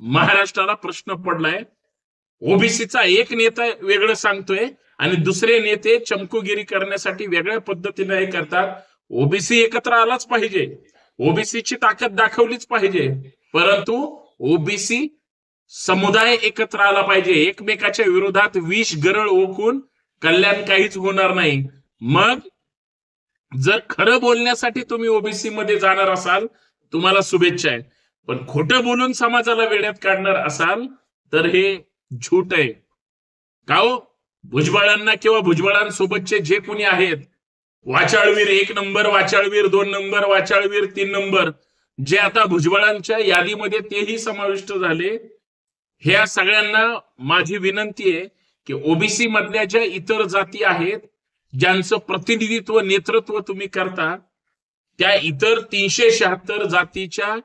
महाराष्ट्राला प्रश्न पडलाय. ओबीसीचा एक नेता वेगळं सांगतोय आणि दुसरे नेते चमकुगिरी करण्यासाठी वेगळ्या पद्धतीने हे करतात. ओबीसी एकत्र आलाच पाहिजे, ओबीसीची ताकद दाखवलीच पाहिजे, परंतु ओबीसी समुदाय एकत्र आला पाहिजे. एकमेकाच्या विरोधात विष गरळ ओकून कल्याण काहीच होणार नाही. मग जर खरं बोलण्यासाठी तुम्ही ओबीसी मध्ये जाणार असाल, तुम्हाला शुभेच्छा आहे. पण खोटं बोलून समाजाला वेड्यात काढणार असाल तर हे झूट आहे. का हो, भुजबळांना किंवा भुजबळांसोबतचे जे कोणी आहेत, वाचाळवीर 1 नंबर, वाचाळवीर 2 नंबर, वाचाळवीर 3 नंबर, जे आता भुजबळांच्या यादीमध्ये तेही समाविष्ट झाले, ह्या सगळ्यांना माझी विनंती आहे की ओबीसी मधल्या ज्या इतर जाती आहेत, ज्यांचं प्रतिनिधित्व नेतृत्व तुम्ही करता, त्या इतर 376 जातीच्या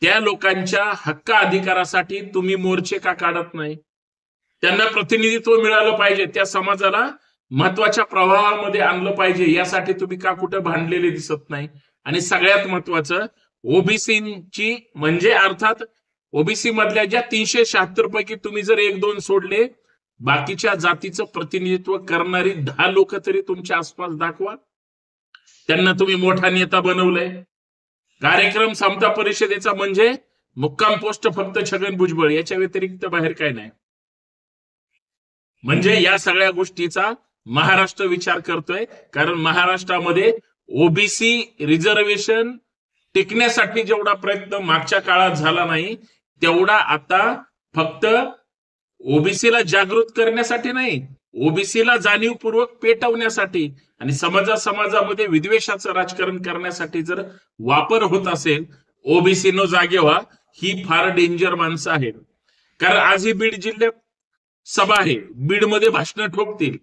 त्या लोकांच्या हक्क अधिकारासाठी तुम्ही मोर्चे का काढत नाही? त्यांना प्रतिनिधित्व मिळालं पाहिजे, त्या समाजाला महत्वाच्या प्रवाहामध्ये आणलं पाहिजे, यासाठी तुम्ही का कुठं भांडलेले दिसत नाही? आणि सगळ्यात महत्वाचं, ओबीसीची म्हणजे अर्थात ओबीसी मधल्या ज्या 376 पैकी तुम्ही जर 1-2 सोडले, बाकीच्या जातीचं प्रतिनिधित्व करणारी 10 लोक तरी तुमच्या आसपास दाखवा. त्यांना तुम्ही मोठा नेता बनवलंय. कार्यक्रम समता परिषदेचा म्हणजे मुक्काम पोस्ट फक्त छगन भुजबळ, याच्या व्यतिरिक्त बाहेर काय नाही. म्हणजे या सगळ्या गोष्टीचा महाराष्ट्र विचार करतोय, कारण महाराष्ट्रामध्ये ओबीसी रिझर्वेशन टिकण्यासाठी जेवढा प्रयत्न मागच्या काळात झाला नाही, तेवढा आता फक्त ओबीसीला जागृत करण्यासाठी नाही, ओबीसीला जाणीवपूर्वक पेटवण्यासाठी आणि समाजामध्ये विद्वेषाचं राजकारण करण्यासाठी जर वापर होत असेल, ओबीसीनो जागे व्हा. ही फार डेंजर माणसं आहेत. कारण आज ही बीड जिल्ह्यात सभा आहे, बीडमध्ये भाषण ठोकतील,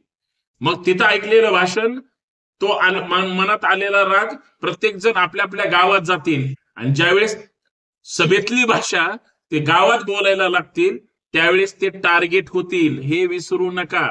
मग तिथं ऐकलेलं भाषण, तो मनात आलेला राग, प्रत्येक जण आपल्या आपल्या गावात जातील आणि ज्यावेळेस सभेतली भाषा ते गावात बोलायला लागतील, त्यावेळेस ते टार्गेट होतील. हे विसरू नका.